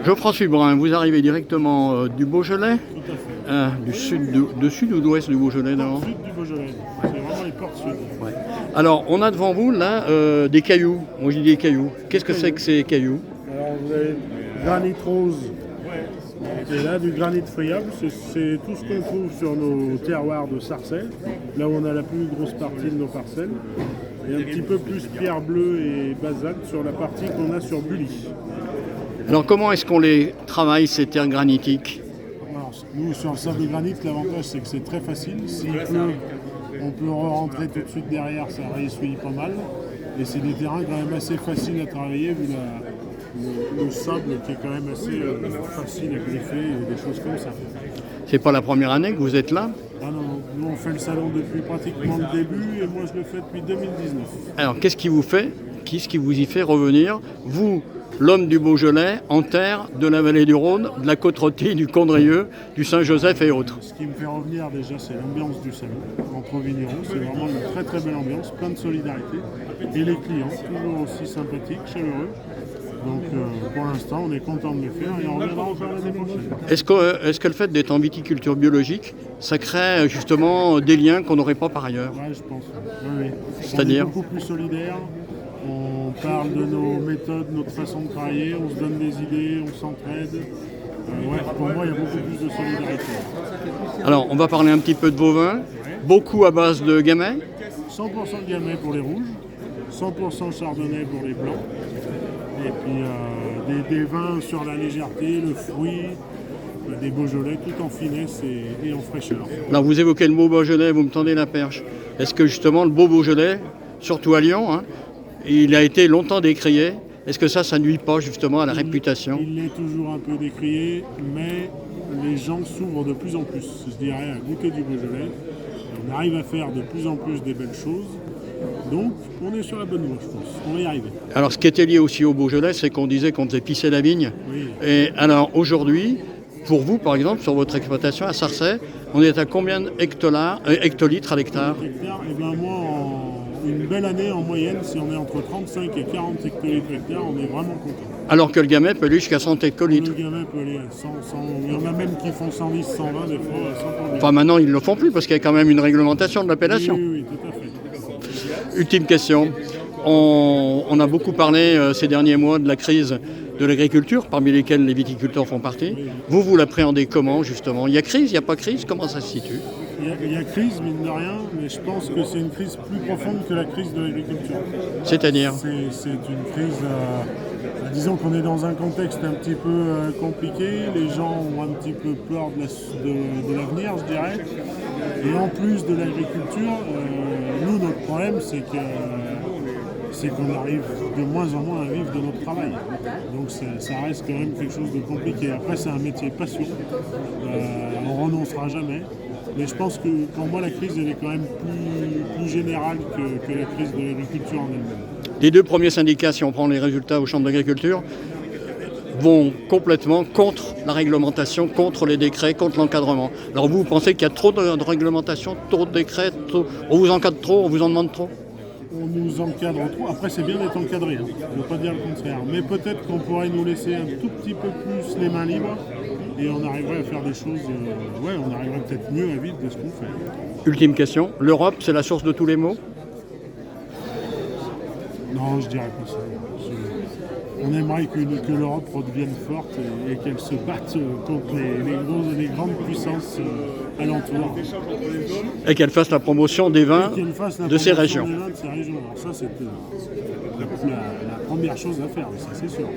Geoffroy Brun, vous arrivez directement du Beaujolais, Tout à fait. du sud ou d'ouest du Beaujolais d'abord. Sud du Beaujolais. C'est vraiment les portes sud. Ouais. Alors, on a devant vous là des cailloux. Moi je dis des cailloux. Qu'est-ce que c'est que ces cailloux? Alors vous avez granit rose. Et là, du granit friable, c'est tout ce qu'on trouve sur nos terroirs de Sarcelles, là où on a la plus grosse partie de nos parcelles. Et un petit peu plus pierre bleue et basalte sur la partie qu'on a sur Bully. Alors, comment est-ce qu'on les travaille ces terres granitiques? Alors, nous, sur le sable de granit, l'avantage c'est que c'est très facile. S'il pleut, on peut rentrer tout de suite derrière, ça réessuie pas mal. Et c'est des terrains quand même assez faciles à travailler vu le sable qui est quand même assez facile à griffer et des choses comme ça. C'est pas la première année que vous êtes là? Ah non, non, nous on fait le salon depuis pratiquement le début et moi je le fais depuis 2019. Alors, qu'est-ce qui vous y fait revenir, vous, l'homme du Beaujolais, en terre de la vallée du Rhône, de la Côte-Rôtie, du Condrieu, du Saint-Joseph et autres? Ce qui me fait revenir déjà, c'est l'ambiance du salon entre vignerons. C'est vraiment une très très belle ambiance, plein de solidarité. Et les clients, toujours aussi sympathiques, chaleureux. Donc pour l'instant, on est content de le faire et on reviendra encore l'année prochaine. Est-ce que le fait d'être en viticulture biologique, ça crée justement des liens qu'on n'aurait pas par ailleurs? Ouais, je pense. Oui, oui. C'est-à-dire? On est beaucoup plus solidaires. On parle de nos méthodes, notre façon de travailler, on se donne des idées, on s'entraide. Ouais, pour moi, il y a beaucoup plus de solidarité. Alors, on va parler un petit peu de vos vins. Beaucoup à base de gamay. 100% de gamay pour les rouges, 100% chardonnay pour les blancs. Et puis des vins sur la légèreté, le fruit, des Beaujolais, tout en finesse et en fraîcheur. Alors, vous évoquez le mot Beaujolais, vous me tendez la perche. Est-ce que justement le beau Beaujolais, surtout à Lyon, hein, il a été longtemps décrié? Est-ce que ça nuit pas justement à la réputation? Il est toujours un peu décrié, mais les gens s'ouvrent de plus en plus, je dirais, à goûter du Beaujolais. On arrive à faire de plus en plus des belles choses. Donc, on est sur la bonne voie, je pense. On va y arriver. Alors, ce qui était lié aussi au Beaujolais, c'est qu'on disait qu'on faisait pisser la vigne. Oui. Et alors, aujourd'hui, pour vous, par exemple, sur votre exploitation à Sarcelles, on est à combien hectolitres à l'hectare? Et ben moi, une belle année en moyenne, si on est entre 35 et 40 hectolitres hectare, on est vraiment content. Alors que le gamay peut aller jusqu'à 100 hectolitres. Le gamin peut aller à 100, il y en a même qui font 110, 120 des fois, 100. Enfin, maintenant, ils ne le font plus parce qu'il y a quand même une réglementation de l'appellation. Oui, oui, tout à fait. Ultime question. On a beaucoup parlé ces derniers mois de la crise de l'agriculture, parmi lesquels les viticulteurs font partie. Vous l'appréhendez comment, justement? Il y a crise, il n'y a pas crise? Comment ça se situe? Il y a crise, mine de rien, mais je pense que c'est une crise plus profonde que la crise de l'agriculture. C'est-à-dire? C'est une crise, disons qu'on est dans un contexte un petit peu compliqué, les gens ont un petit peu peur de l'avenir, je dirais. Et en plus de l'agriculture, nous, notre problème, c'est qu'on arrive de moins en moins à vivre de notre travail. Donc ça reste quand même quelque chose de compliqué. Après, c'est un métier passion. On renoncera jamais. Mais je pense que pour moi, la crise, elle est quand même plus générale que la crise de l'agriculture en elle-même. Les deux premiers syndicats, si on prend les résultats aux chambres d'agriculture, vont complètement contre la réglementation, contre les décrets, contre l'encadrement. Alors vous pensez qu'il y a trop de réglementation, trop de décrets, on vous encadre trop, on vous en demande trop? On nous encadre trop. Après, c'est bien d'être encadré, hein. Je ne veux pas dire le contraire. Mais peut-être qu'on pourrait nous laisser un tout petit peu plus les mains libres et on arriverait à faire des choses. On arriverait peut-être mieux à vivre de ce qu'on fait. Ultime question, l'Europe, c'est la source de tous les maux? Non, je dirais pas ça. On aimerait que l'Europe redevienne forte et qu'elle se batte contre les grandes puissances alentours. Et qu'elle fasse la promotion des vins de ces régions. Alors ça, c'est la première chose à faire, ça c'est sûr.